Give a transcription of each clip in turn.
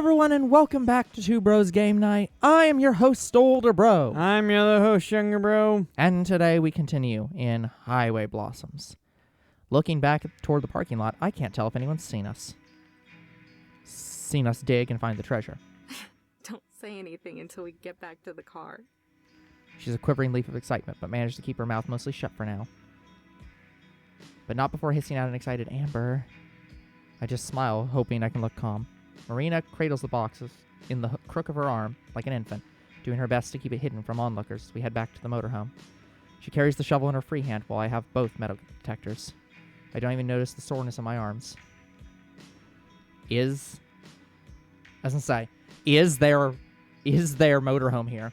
everyone, and welcome back to Two Bros Game Night. I am your host, Older Bro. I'm your other host, Younger Bro. And today we continue in Highway Blossoms. Looking back toward the parking lot, I can't tell if anyone's seen us. Seen us dig and find the treasure. Don't say anything until we get back to the car. She's a quivering leaf of excitement, but managed to keep her mouth mostly shut for now. But not before hissing out an excited Amber. I just smile, hoping I can look calm. Marina cradles the boxes in the crook of her arm like an infant, doing her best to keep it hidden from onlookers as we head back to the motorhome. She carries the shovel in her free hand while I have both metal detectors. I don't even notice the soreness in my arms. Is there motorhome here?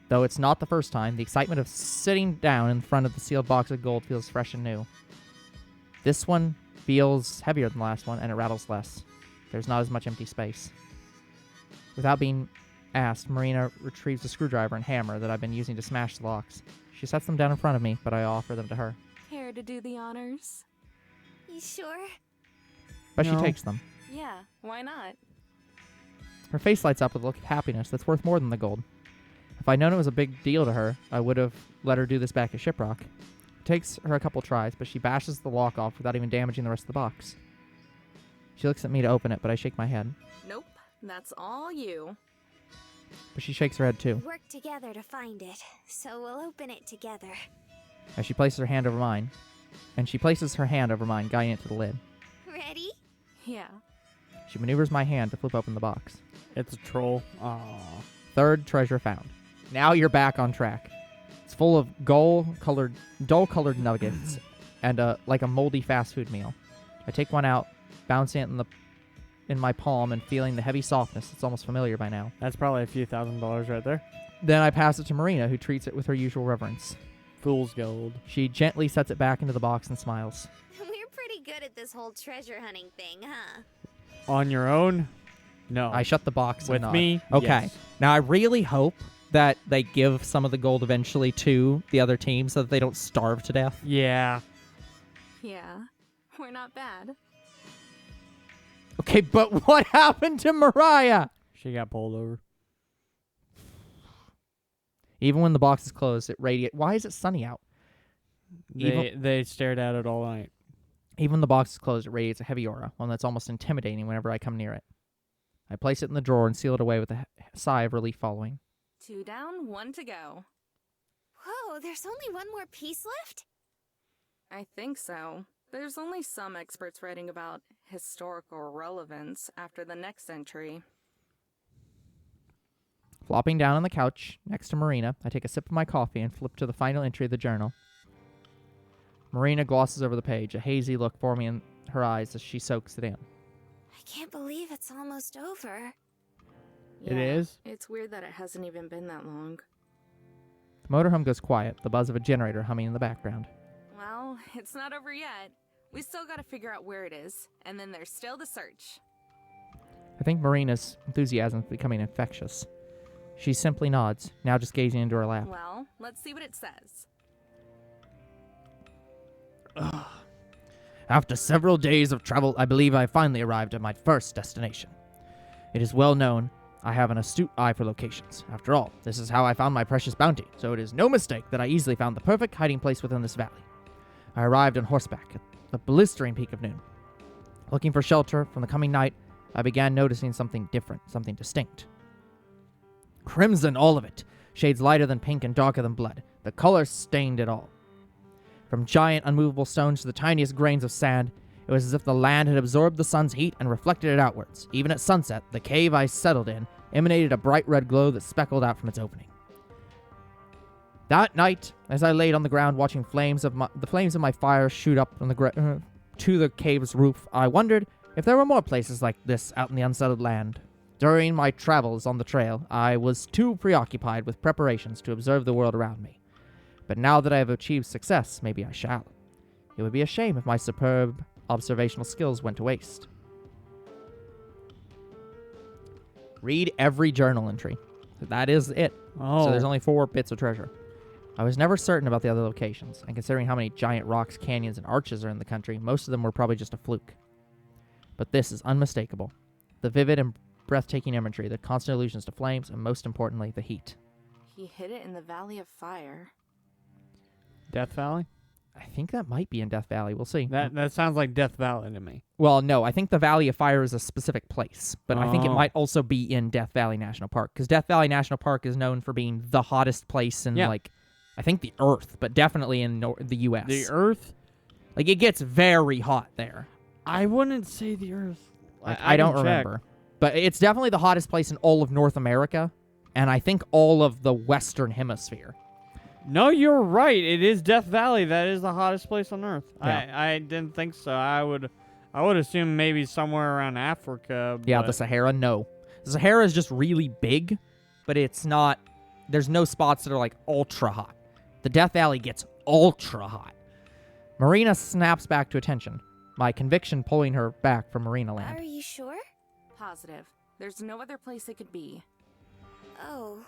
Though it's not the first time, the excitement of sitting down in front of the sealed box of gold feels fresh and new. This one feels heavier than the last one, and it rattles less. There's not as much empty space. Without being asked, Marina retrieves the screwdriver and hammer that I've been using to smash the locks. She sets them down in front of me, but I offer them to her. Care to do the honors? You sure? But No. she takes them. Yeah, why not? Her face lights up with a look of happiness that's worth more than the gold. If I'd known it was a big deal to her, I would have let her do this back at Shiprock. It takes her a couple tries, but she bashes the lock off without even damaging the rest of the box. She looks at me to open it, but I shake my head. Nope, that's all you. But she shakes her head too, Work together to find it, so we'll open it together. as she places her hand over mine. And she places her hand over mine, guiding it to the lid. Ready? Yeah. She maneuvers my hand to flip open the box. It's a troll. Aww. Third treasure found. Now you're back on track. It's full of dull-colored nuggets and like a moldy fast food meal. I take one out, bouncing it in my palm and feeling the heavy softness that's almost familiar by now. That's probably a few $1,000s right there. Then I pass it to Marina, who treats it with her usual reverence. Fool's gold. She gently sets it back into the box and smiles. We're pretty good at this whole treasure hunting thing, huh? On your own? No. I shut the box With and nod. me? Okay. Yes. Now I really hope that they give some of the gold eventually to the other team so that they don't starve to death. Yeah. Yeah, we're not bad. Okay, but what happened to Mariah? She got pulled over. Even when the box is closed, it radiates. Why is it sunny out? They stared at it all night. Even when the box is closed, it radiates a heavy aura, one that's almost intimidating whenever I come near it. I place it in the drawer and seal it away with a sigh of relief following. 2 down, 1 to go. Whoa, there's only one more piece left? I think so. There's only some experts writing about historical relevance after the next entry. Flopping down on the couch next to Marina, I take a sip of my coffee and flip to the final entry of the journal. Marina glosses over the page, a hazy look forming in her eyes as she soaks it in. I can't believe it's almost over. It is? It's weird that it hasn't even been that long. The motorhome goes quiet, the buzz of a generator humming in the background. Well, it's not over yet. We still gotta figure out where it is, and then there's still the search. I think Marina's enthusiasm is becoming infectious. She simply nods, now just gazing into her lap. Well, let's see what it says. After several days of travel, I believe I finally arrived at my first destination. It is well known I have an astute eye for locations. After all, this is how I found my precious bounty, so it is no mistake that I easily found the perfect hiding place within this valley. I arrived on horseback at the blistering peak of noon. Looking for shelter from the coming night, I began noticing something different, something distinct. Crimson, all of it. Shades lighter than pink and darker than blood. The color stained it all. From giant, unmovable stones to the tiniest grains of sand, it was as if the land had absorbed the sun's heat and reflected it outwards. Even at sunset, the cave I settled in emanated a bright red glow that speckled out from its opening. That night, as I laid on the ground watching the flames of my fire shoot up on to the cave's roof, I wondered if there were more places like this out in the unsettled land. During my travels on the trail, I was too preoccupied with preparations to observe the world around me. But now that I have achieved success, maybe I shall. It would be a shame if my superb observational skills went to waste. Read every journal entry. That is it. Oh. So there's only 4 bits of treasure. I was never certain about the other locations, and considering how many giant rocks, canyons, and arches are in the country, most of them were probably just a fluke. But this is unmistakable. The vivid and breathtaking imagery, the constant allusions to flames, and most importantly, the heat. He hid it in the Valley of Fire. Death Valley? I think that might be in Death Valley. We'll see. That sounds like Death Valley to me. Well, no, I think the Valley of Fire is a specific place, but I think it Oh. might also be in Death Valley National Park, because Death Valley National Park is known for being the hottest place in, like, I think the Earth, but definitely in the U.S. The Earth? Like, it gets very hot there. I wouldn't say the Earth. Like, I don't can check. remember. But it's definitely the hottest place in all of North America, and I think all of the Western Hemisphere. No, you're right. It is Death Valley. That is the hottest place on Earth. Yeah. I didn't think so. I would assume maybe somewhere around Africa. Yeah, but the Sahara, no. The Sahara is just really big, but it's not... There's no spots that are, like, ultra hot. The Death Valley gets ultra hot. Marina snaps back to attention, my conviction pulling her back from Marina Land. Are you sure? Positive. There's no other place it could be. Oh.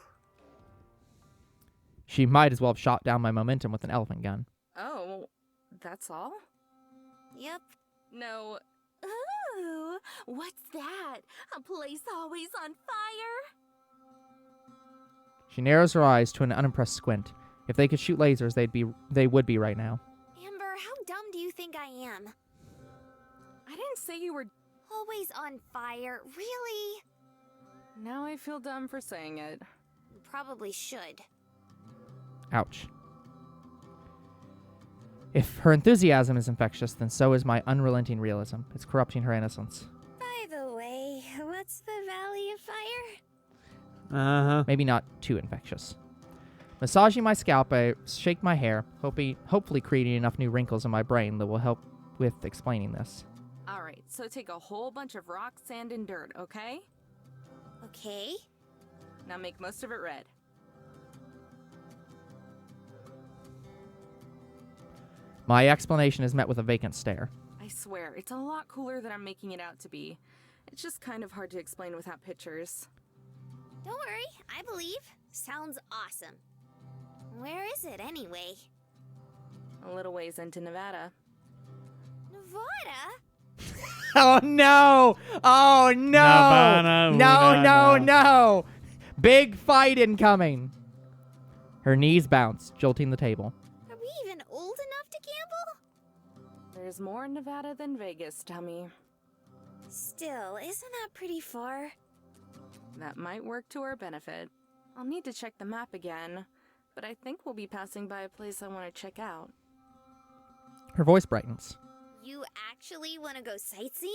She might as well have shot down my momentum with an elephant gun. Oh, that's all? Yep. No. Ooh, what's that? A place always on fire? She narrows her eyes to an unimpressed squint. If they could shoot lasers, they would be right now. Amber, how dumb do you think I am? I didn't say you were... Always on fire, really? Now I feel dumb for saying it. You probably should. Ouch. If her enthusiasm is infectious, then so is my unrelenting realism. It's corrupting her innocence. By the way, what's the Valley of Fire? Uh-huh. Maybe not too infectious. Massaging my scalp, I shake my hair, hopefully creating enough new wrinkles in my brain that will help with explaining this. Alright, so take a whole bunch of rock, sand, and dirt, okay? Okay. Now make most of it red. My explanation is met with a vacant stare. I swear, it's a lot cooler than I'm making it out to be. It's just kind of hard to explain without pictures. Don't worry, I believe. Sounds awesome. Where is it anyway? A little ways into Nevada. Nevada? Oh no! Oh no! Nirvana, No, no, Nevada. no! Big fight incoming! Her knees bounce, jolting the table. Are we even old enough to gamble? There's more in Nevada than Vegas, dummy. Still, isn't that pretty far? That might work to our benefit. I'll need to check the map again, but I think we'll be passing by a place I want to check out. Her voice brightens. You actually want to go sightseeing?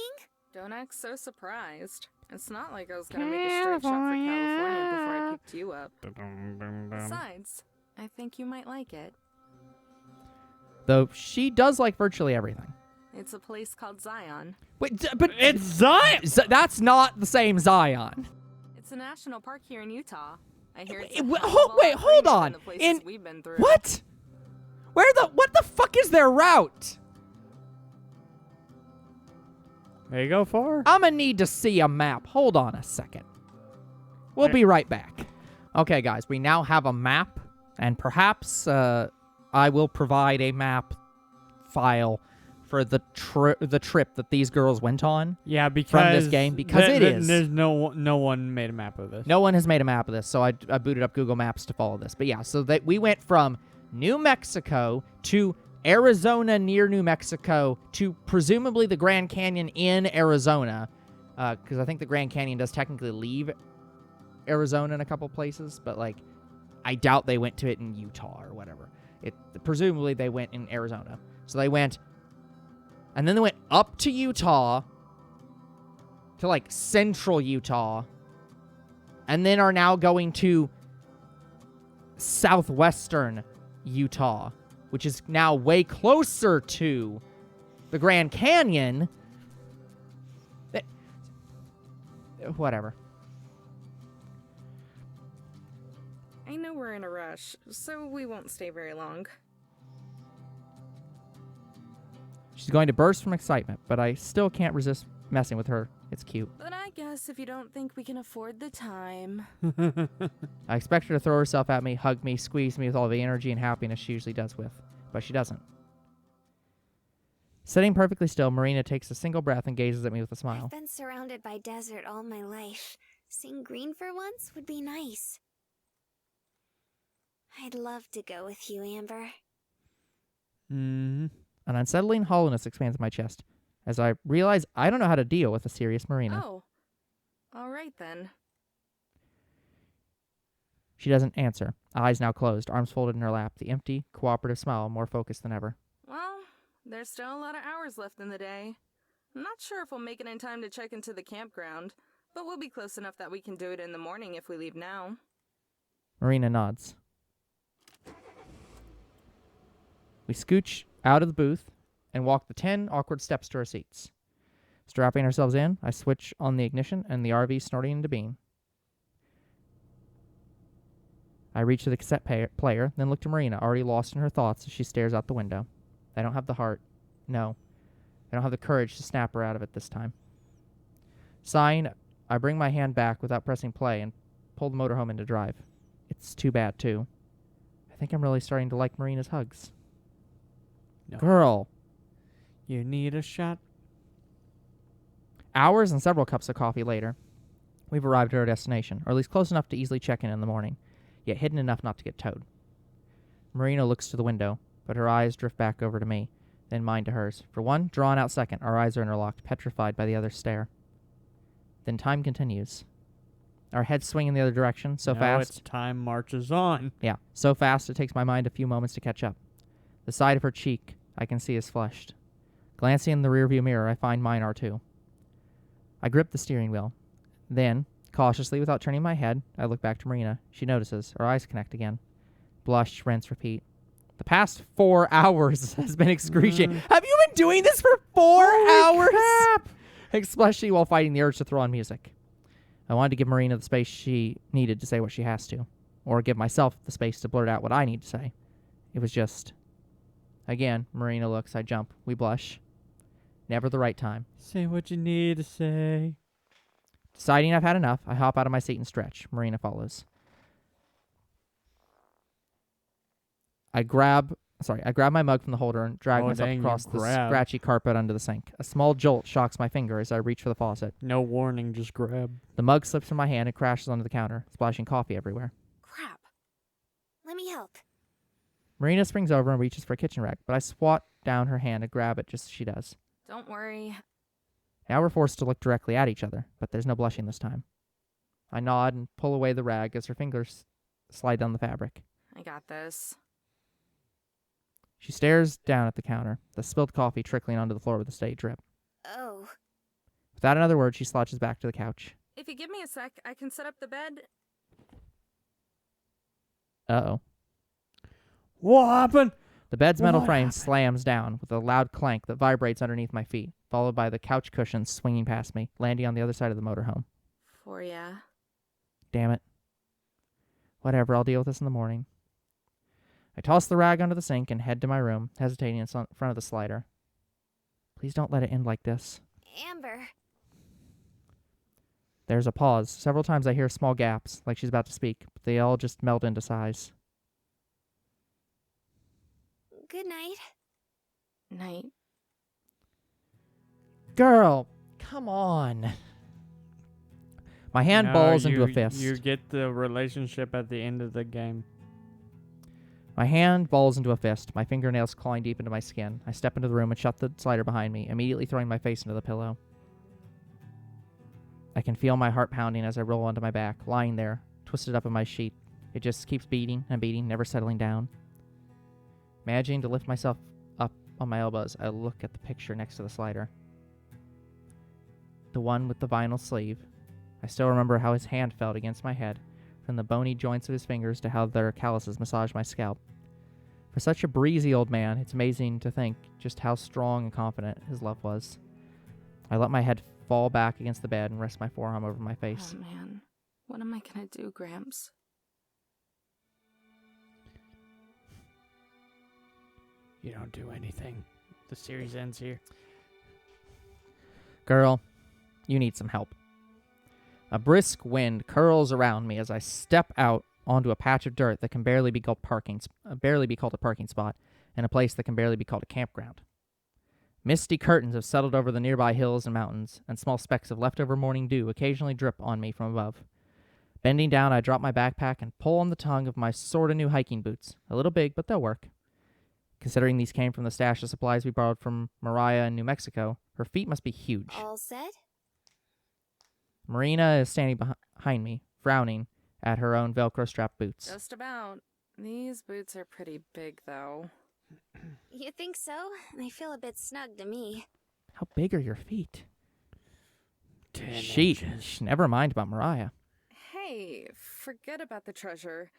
Don't act so surprised. It's not like I was gonna make a straight shot for California before I picked you up. Besides, I think you might like it. Though she does like virtually everything. It's a place called Zion. Wait, but It's Zion! that's not the same Zion. It's a national park here in Utah. I hear it's Wait, a hell of a lot wait, hold greener than on. the places In we've been through. what? What the fuck is their route? There you go, far. I'm gonna need to see a map. Hold on a second. We'll be right back. Okay, guys, we now have a map, and perhaps I will provide a map file for the trip that these girls went on. Yeah, because From this game, because it is. There's no one made a map of this. No one has made a map of this, so I booted up Google Maps to follow this. But yeah, so that we went from New Mexico to Arizona near New Mexico to presumably the Grand Canyon in Arizona, because I think the Grand Canyon does technically leave Arizona in a couple places, but like I doubt they went to it in Utah or whatever. Presumably they went in Arizona. So they went, and then they went up to Utah, to like central Utah, and then are now going to southwestern Utah, which is now way closer to the Grand Canyon. Whatever. I know we're in a rush, so we won't stay very long. She's going to burst from excitement, but I still can't resist messing with her. It's cute. But I guess if you don't think we can afford the time... I expect her to throw herself at me, hug me, squeeze me with all the energy and happiness she usually does with, but she doesn't. Sitting perfectly still, Marina takes a single breath and gazes at me with a smile. I've been surrounded by desert all my life. Seeing green for once would be nice. I'd love to go with you, Amber. Mm-hmm. An unsettling hollowness expands my chest as I realize I don't know how to deal with a serious Marina. Oh. All right then. She doesn't answer, eyes now closed, arms folded in her lap, the empty, cooperative smile more focused than ever. Well, there's still a lot of hours left in the day. I'm not sure if we'll make it in time to check into the campground, but we'll be close enough that we can do it in the morning if we leave now. Marina nods. We scooch out of the booth and walk the 10 awkward steps to our seats. Strapping ourselves in, I switch on the ignition and the RV snorting into beam. I reach to the cassette player, then look to Marina, already lost in her thoughts as she stares out the window. I don't have the heart. No. I don't have the courage to snap her out of it this time. Sighing, I bring my hand back without pressing play and pull the motorhome into drive. It's too bad, too. I think I'm really starting to like Marina's hugs. No. Girl. You need a shot. Hours and several cups of coffee later, we've arrived at our destination, or at least close enough to easily check in the morning, yet hidden enough not to get towed. Marina looks to the window, but her eyes drift back over to me, then mine to hers. For one drawn-out second, our eyes are interlocked, petrified by the other's stare. Then time continues. Our heads swing in the other direction, so fast. It's time marches on. Yeah, so fast it takes my mind a few moments to catch up. The side of her cheek I can see is flushed. Glancing in the rearview mirror, I find mine are too. I grip the steering wheel. Then, cautiously, without turning my head, I look back to Marina. She notices. Our eyes connect again. Blush, rinse, repeat. The past 4 hours has been excruciating. Have you been doing this for 4 hours? Crap! Especially while fighting the urge to throw on music. I wanted to give Marina the space she needed to say what she has to, or give myself the space to blurt out what I need to say. It was just... Again, Marina looks, I jump, we blush. Never the right time. Say what you need to say. Deciding I've had enough, I hop out of my seat and stretch. Marina follows. I grab my mug from the holder and drag myself across the scratchy carpet under the sink. A small jolt shocks my finger as I reach for the faucet. No warning, just grab. The mug slips from my hand and crashes onto the counter, splashing coffee everywhere. Crap. Let me help. Marina springs over and reaches for a kitchen rack, but I swat down her hand and grab it just as she does. Don't worry. Now we're forced to look directly at each other, but there's no blushing this time. I nod and pull away the rag as her fingers slide down the fabric. I got this. She stares down at the counter, the spilled coffee trickling onto the floor with a steady drip. Oh. Without another word, she slouches back to the couch. If you give me a sec, I can set up the bed. Uh-oh. What happened? The bed's metal What frame happened? slams down with a loud clank that vibrates underneath my feet, followed by the couch cushions swinging past me, landing on the other side of the motorhome. For ya. Damn it. Whatever, I'll deal with this in the morning. I toss the rag under the sink and head to my room, hesitating in front of the slider. Please don't let it end like this. Amber. There's a pause. Several times I hear small gaps, like she's about to speak, but they all just meld into sighs. Good night. Night. Girl, come on. My hand balls into a fist. You get the relationship at the end of the game. My hand balls into a fist, my fingernails clawing deep into my skin. I step into the room and shut the slider behind me, immediately throwing my face into the pillow. I can feel my heart pounding as I roll onto my back, lying there, twisted up in my sheet. It just keeps beating and beating, never settling down. Managing to lift myself up on my elbows, I look at the picture next to the slider. The one with the vinyl sleeve. I still remember how his hand felt against my head, from the bony joints of his fingers to how their calluses massaged my scalp. For such a breezy old man, it's amazing to think just how strong and confident his love was. I let my head fall back against the bed and rest my forearm over my face. Oh man. What am I gonna do, Gramps? You don't do anything. The series ends here. Girl, you need some help. A brisk wind curls around me as I step out onto a patch of dirt that can barely be called a parking spot, and a place that can barely be called a campground. Misty curtains have settled over the nearby hills and mountains, and small specks of leftover morning dew occasionally drip on me from above. Bending down, I drop my backpack and pull on the tongue of my sorta new hiking boots. A little big, but they'll work. Considering these came from the stash of supplies we borrowed from Mariah in New Mexico, her feet must be huge. All set? Marina is standing behind me, frowning at her own Velcro strap boots. Just about. These boots are pretty big, though. You think so? They feel a bit snug to me. How big are your feet? 10 Sheesh, never mind about Mariah. Hey, forget about the treasure.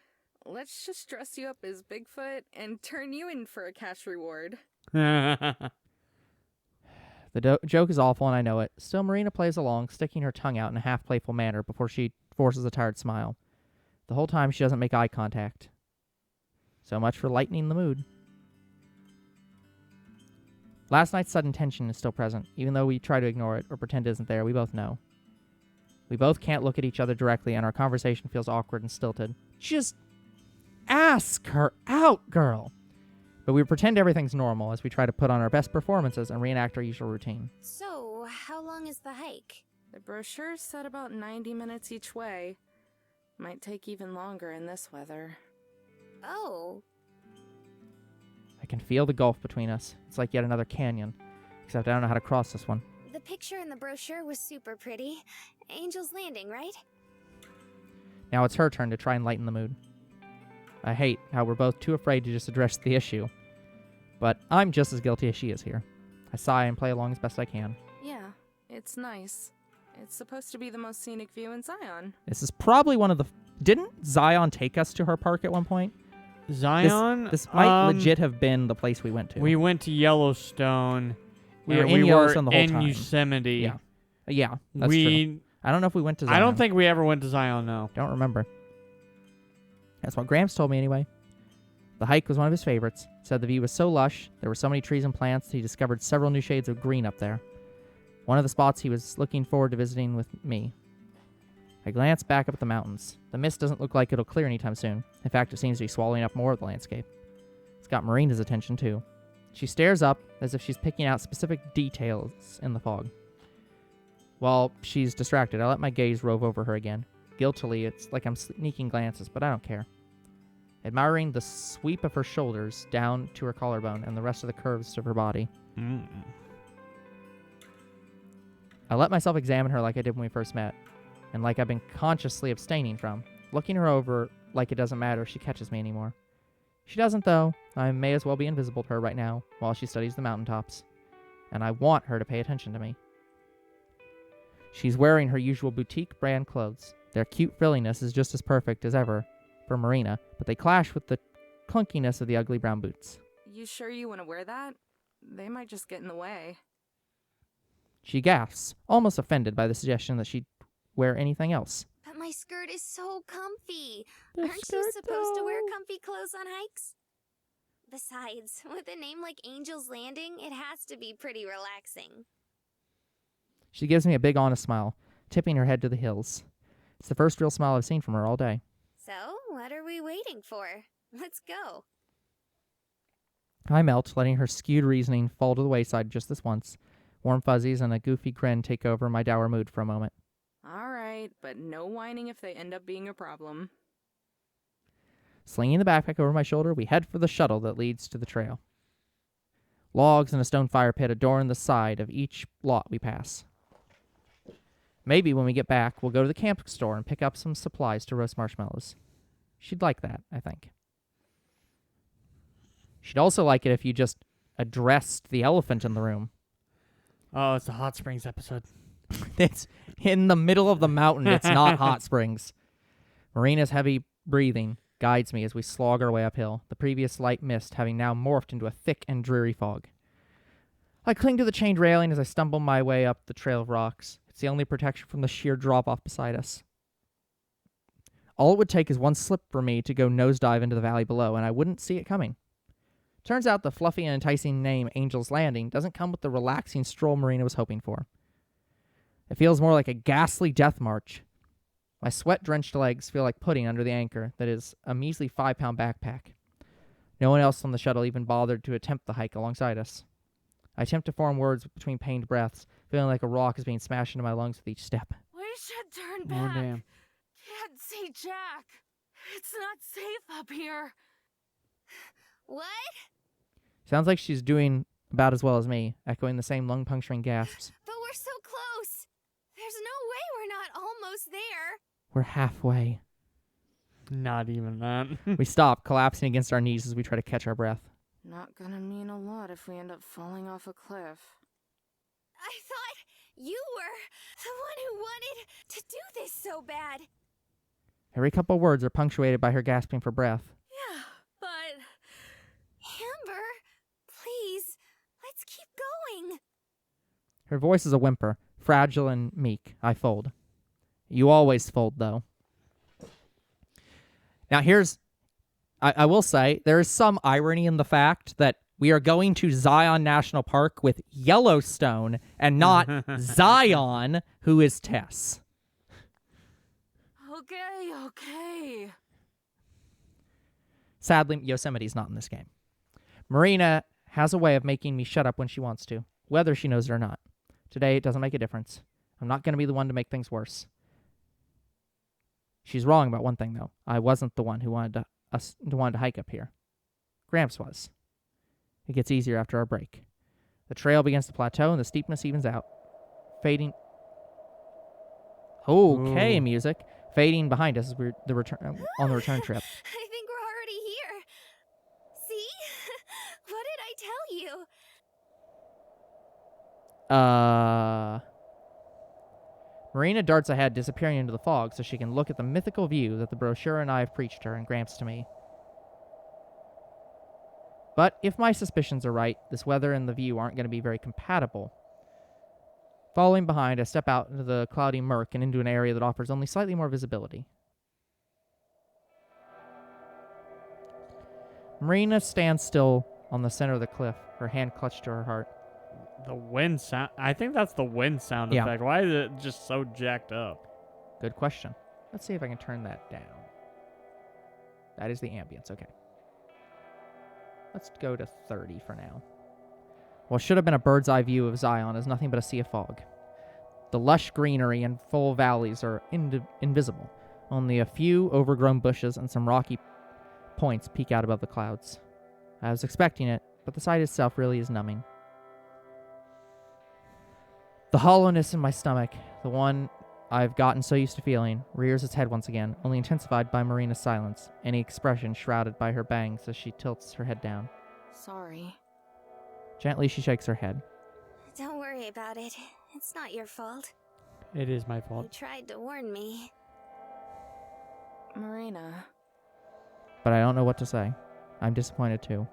Let's just dress you up as Bigfoot and turn you in for a cash reward. The joke is awful and I know it. Still, Marina plays along, sticking her tongue out in a half-playful manner before she forces a tired smile. The whole time she doesn't make eye contact. So much for lightening the mood. Last night's sudden tension is still present. Even though we try to ignore it or pretend it isn't there, we both know. We both can't look at each other directly, and our conversation feels awkward and stilted. Just ask her out, girl! But we pretend everything's normal as we try to put on our best performances and reenact our usual routine. So, how long is the hike? The brochure said about 90 minutes each way. Might take even longer in this weather. Oh, I can feel the gulf between us. It's like yet another canyon, except I don't know how to cross this one. the picture in the brochure was super pretty. Angel's Landing, right? Now it's her turn to try and lighten the mood. I hate how we're both too afraid to just address the issue. But I'm just as guilty as she is here. I sigh and play along as best I can. Yeah, it's nice. It's supposed to be the most scenic view in Zion. This is probably one of the... Didn't Zion take us to her park at one point? Zion? This might legit have been the place we went to. We went to Yellowstone. We were and in Yellowstone the whole in time. Yosemite. Yeah. Yeah, that's true. I don't know if we went to Zion. I don't think we ever went to Zion, no. Don't remember. That's what Gramps told me anyway. The hike was one of his favorites. Said the view was so lush, there were so many trees and plants, he discovered several new shades of green up there. One of the spots he was looking forward to visiting with me. I glanced back up at the mountains. The mist doesn't look like it'll clear anytime soon. In fact, it seems to be swallowing up more of the landscape. It's got Marina's attention, too. She stares up as if she's picking out specific details in the fog. While she's distracted, I let my gaze rove over her again. Guiltily, it's like I'm sneaking glances, but I don't care. Admiring the sweep of her shoulders down to her collarbone and the rest of the curves of her body. I let myself examine her like I did when we first met, and like I've been consciously abstaining from, looking her over like it doesn't matter if she catches me anymore. She doesn't, though. I may as well be invisible to her right now while she studies the mountaintops, and I want her to pay attention to me. She's wearing her usual boutique brand clothes. Their cute frilliness is just as perfect as ever for Marina, but they clash with the clunkiness of the ugly brown boots. You sure you want to wear that? They might just get in the way. She gasps, almost offended by the suggestion that she'd wear anything else. But my skirt is so comfy. Aren't you supposed to wear comfy clothes on hikes? Besides, with a name like Angel's Landing, it has to be pretty relaxing. She gives me a big honest smile, tipping her head to the hills. It's the first real smile I've seen from her all day. So, what are we waiting for? Let's go. I melt, letting her skewed reasoning fall to the wayside just this once. Warm fuzzies and a goofy grin take over my dour mood for a moment. All right, but no whining if they end up being a problem. Slinging the backpack over my shoulder, we head for the shuttle that leads to the trail. Logs and a stone fire pit adorn the side of each lot we pass. Maybe when we get back, we'll go to the camp store and pick up some supplies to roast marshmallows. She'd like that, I think. She'd also like it if you just addressed the elephant in the room. Oh, it's a Hot Springs episode. It's in the middle of the mountain. It's not hot springs. Marina's heavy breathing guides me as we slog our way uphill, the previous light mist having now morphed into a thick and dreary fog. I cling to the chained railing as I stumble my way up the trail of rocks. It's the only protection from the sheer drop-off beside us. All it would take is one slip for me to go nosedive into the valley below, and I wouldn't see it coming. Turns out the fluffy and enticing name Angel's Landing doesn't come with the relaxing stroll Marina was hoping for. It feels more like a ghastly death march. My sweat-drenched legs feel like pudding under the anchor that is a measly 5-pound backpack. No one else on the shuttle even bothered to attempt the hike alongside us. I attempt to form words between pained breaths, feeling like a rock is being smashed into my lungs with each step. We should turn Oh, back. damn. Can't see Jack. It's not safe up here. What? Sounds like she's doing about as well as me, echoing the same lung-puncturing gasps. But we're so close. There's no way we're not almost there. We're halfway. Not even that. We stop, collapsing against our knees as we try to catch our breath. Not gonna mean a lot if we end up falling off a cliff. I thought you were the one who wanted to do this so bad. Every couple words are punctuated by her gasping for breath. Yeah, but Amber, please, let's keep going. Her voice is a whimper, fragile and meek. I fold. You always fold, though. Now, I will say, there is some irony in the fact that we are going to Zion National Park with Yellowstone and not Zion, who is Tess. okay. Sadly, Yosemite's not in this game. Marina has a way of making me shut up when she wants to, whether she knows it or not. Today, it doesn't make a difference. I'm not going to be the one to make things worse. She's wrong about one thing, though. I wasn't the one who wanted to hike up here. Gramps was. It gets easier after our break. The trail begins to plateau and the steepness evens out. Fading. Okay, Ooh. music. Fading behind us as we're on the return trip. I think we're already here. See? What did I tell you? Marina darts ahead, disappearing into the fog so she can look at the mythical view that the brochure and I have preached her and Gramps to me. But if my suspicions are right, this weather and the view aren't going to be very compatible. Following behind, I step out into the cloudy murk and into an area that offers only slightly more visibility. Marina stands still on the center of the cliff, her hand clutched to her heart. The wind sound. I think that's the wind sound Yeah. effect. Why is it just so jacked up? Good question. Let's see if I can turn that down. That is the ambience, okay. Let's go to 30 for now. What should have been a bird's eye view of Zion is nothing but a sea of fog. The lush greenery and full valleys are invisible. Only a few overgrown bushes and some rocky points peek out above the clouds. I was expecting it, but the sight itself really is numbing. The hollowness in my stomach, the one I've gotten so used to feeling, rears its head once again, only intensified by Marina's silence, any expression shrouded by her bangs as she tilts her head down. Sorry. Gently, she shakes her head. Don't worry about it. It's not your fault. It is my You fault. tried to warn me. Marina. But I don't know what to say. I'm disappointed too.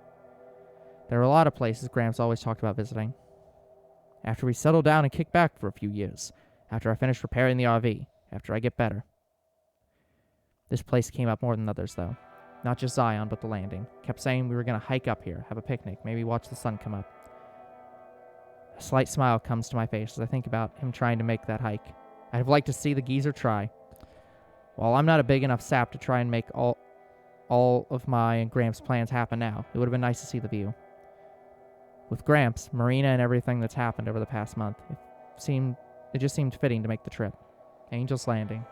There are a lot of places Gramps always talked about visiting. After we settle down and kick back for a few years. After I finish repairing the RV. After I get better. This place came up more than others, though. Not just Zion, but the landing. Kept saying we were going to hike up here, have a picnic, maybe watch the sun come up. A slight smile comes to my face as I think about him trying to make that hike. I'd have liked to see the geezer try. While I'm not a big enough sap to try and make all of my and Gramps' plans happen now, it would have been nice to see the view. With Gramps, Marina, and everything that's happened over the past month, it just seemed fitting to make the trip. Angel's Landing.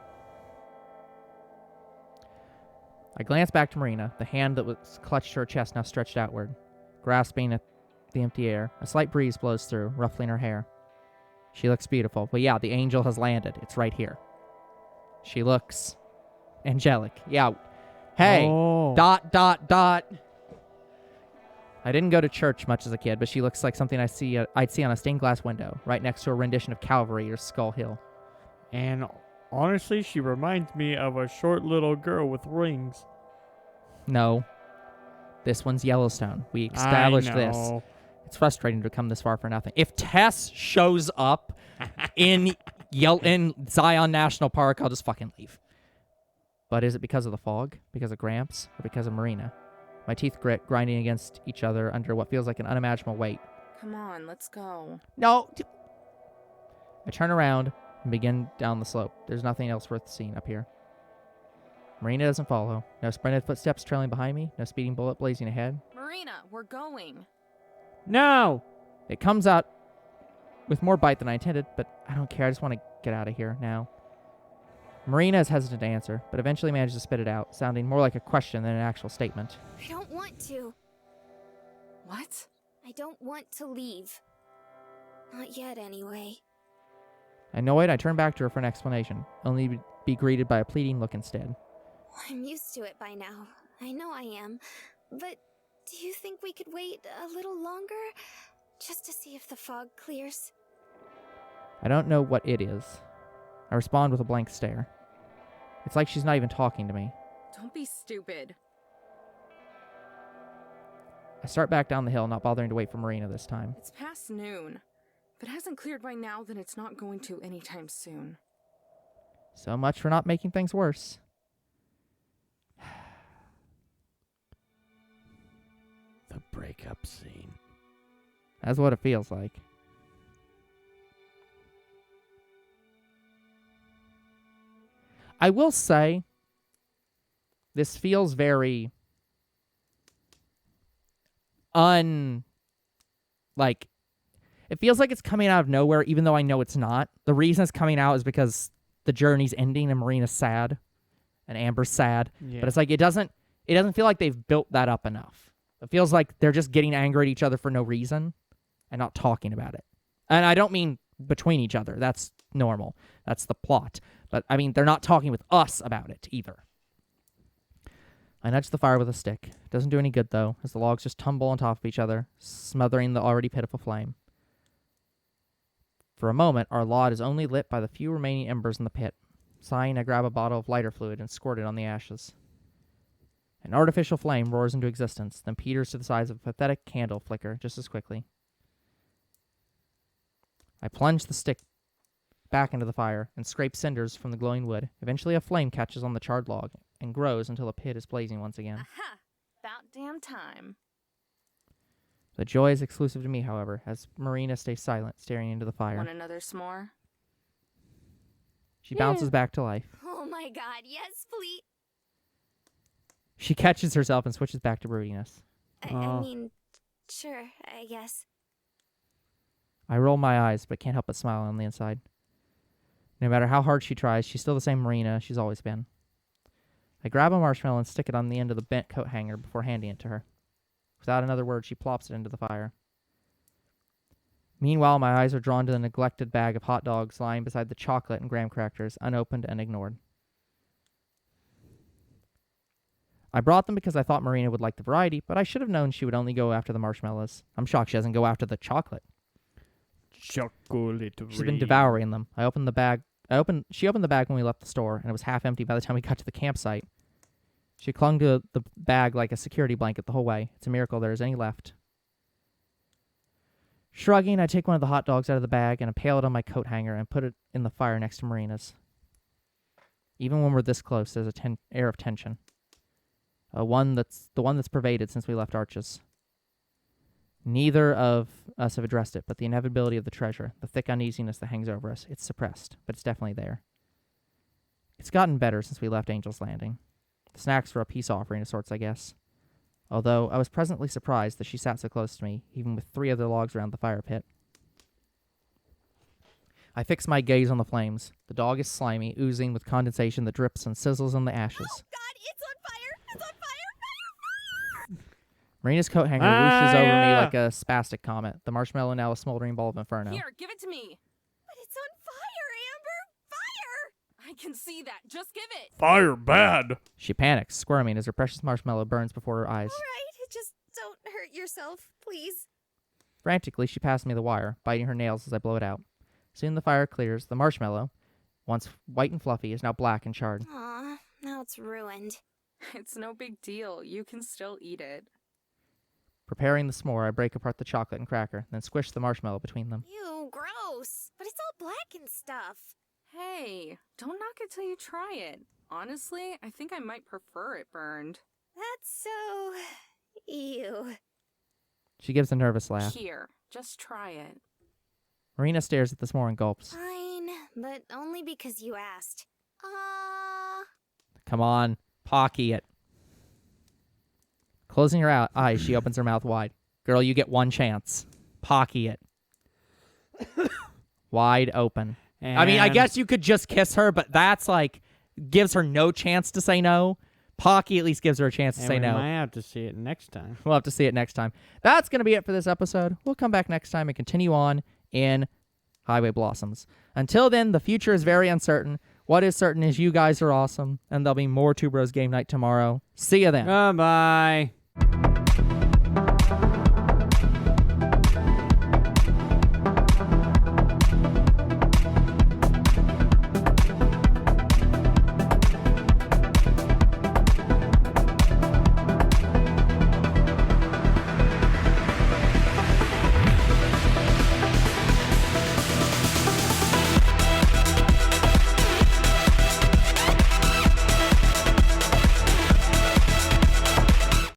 I glanced back to Marina, the hand that was clutched to her chest now stretched outward, grasping at the empty air. A slight breeze blows through, ruffling her hair. She looks beautiful. Well, yeah, the angel has landed. It's right here. She looks angelic. Yeah. Hey, Oh. ... I didn't go to church much as a kid, but she looks like something I'd see on a stained glass window, right next to a rendition of Calvary or Skull Hill. And honestly, she reminds me of a short little girl with rings. No. This one's Yellowstone. We established I this. know. It's frustrating to come this far for nothing. If Tess shows up in Zion National Park, I'll just fucking leave. But is it because of the fog? Because of Gramps? Or because of Marina? My teeth grit, grinding against each other under what feels like an unimaginable weight. Come on, let's go. No! I turn around and begin down the slope. There's nothing else worth seeing up here. Marina doesn't follow. No sprinted footsteps trailing behind me. No speeding bullet blazing ahead. Marina, we're going. No! It comes out with more bite than I intended, but I don't care. I just want to get out of here now. Marina is hesitant to answer, but eventually manages to spit it out, sounding more like a question than an actual statement. I don't want to. What? I don't want to leave. Not yet, anyway. Annoyed, I turn back to her for an explanation, only to be greeted by a pleading look instead. I'm used to it by now. I know I am. But do you think we could wait a little longer? Just to see if the fog clears? I don't know what it is. I respond with a blank stare. It's like she's not even talking to me. Don't be stupid. I start back down the hill, not bothering to wait for Marina this time. It's past noon. If it hasn't cleared by now, then it's not going to anytime soon. So much for not making things worse. The breakup scene. That's what it feels like. I will say, this feels very it feels like it's coming out of nowhere, even though I know it's not. The reason it's coming out is because the journey's ending and Marina's sad and Amber's sad. Yeah. But it's like it doesn't feel like they've built that up enough. It feels like they're just getting angry at each other for no reason and not talking about it. And I don't mean between each other. That's normal. That's the plot. But I mean, they're not talking with us about it either. I nudge the fire with a stick. Doesn't do any good, though, as the logs just tumble on top of each other, smothering the already pitiful flame. For a moment, our lot is only lit by the few remaining embers in the pit. Sighing, I grab a bottle of lighter fluid and squirt it on the ashes. An artificial flame roars into existence, then peters to the size of a pathetic candle flicker just as quickly. I plunge the stick back into the fire and scrape cinders from the glowing wood. Eventually, a flame catches on the charred log and grows until the pit is blazing once again. Aha! About damn time. The joy is exclusive to me, however, as Marina stays silent, staring into the fire. Want another s'more? She bounces back to life. Oh my god, yes, please. She catches herself and switches back to broodiness. I mean, sure, I guess. I roll my eyes, but can't help but smile on the inside. No matter how hard she tries, she's still the same Marina she's always been. I grab a marshmallow and stick it on the end of the bent coat hanger before handing it to her. Without another word, she plops it into the fire. Meanwhile, my eyes are drawn to the neglected bag of hot dogs lying beside the chocolate and graham crackers, unopened and ignored. I brought them because I thought Marina would like the variety, but I should have known she would only go after the marshmallows. I'm shocked she doesn't go after the chocolate. Chocolate. She's been devouring them. She opened the bag when we left the store, and it was half empty by the time we got to the campsite. She clung to the bag like a security blanket the whole way. It's a miracle there is any left. Shrugging, I take one of the hot dogs out of the bag and impale it on my coat hanger and put it in the fire next to Marina's. Even when we're this close, there's a air of tension. The one that's pervaded since we left Arches. Neither of us have addressed it, but the inevitability of the treasure, the thick uneasiness that hangs over us, it's suppressed, but it's definitely there. It's gotten better since we left Angel's Landing. The snacks were a peace offering of sorts, I guess. Although I was pleasantly surprised that she sat so close to me, even with 3 other logs around the fire pit. I fix my gaze on the flames. The dog is slimy, oozing with condensation that drips and sizzles in the ashes. Oh god, it's on fire! It's on fire! Marina's coat hanger whooshes over me like a spastic comet. The marshmallow now a smoldering ball of inferno. Here, give it to me. But it's on fire, Amber! Fire! I can see that. Just give it. Fire bad. She panics, squirming as her precious marshmallow burns before her eyes. Alright, just don't hurt yourself, please. Frantically, she passes me the wire, biting her nails as I blow it out. Soon the fire clears. The marshmallow, once white and fluffy, is now black and charred. Aw, now it's ruined. It's no big deal. You can still eat it. Preparing the s'more, I break apart the chocolate and cracker, then squish the marshmallow between them. Ew, gross. But it's all black and stuff. Hey, don't knock it till you try it. Honestly, I think I might prefer it burned. That's so... ew. She gives a nervous laugh. Here, just try it. Marina stares at the s'more and gulps. Fine, but only because you asked. Come on, Pocky it. Closing her eyes, she opens her mouth wide. Girl, you get one chance. Pocky it. Wide open. I mean, I And- guess you could just kiss her, but that's like gives her no chance to say no. Pocky at least gives her a chance to and say we no. might have to see it next time. We'll have to see it next time. That's going to be it for this episode. We'll come back next time and continue on in Highway Blossoms. Until then, the future is very uncertain. What is certain is you guys are awesome, and there'll be more Two Bros Game Night tomorrow. See you then. Bye-bye.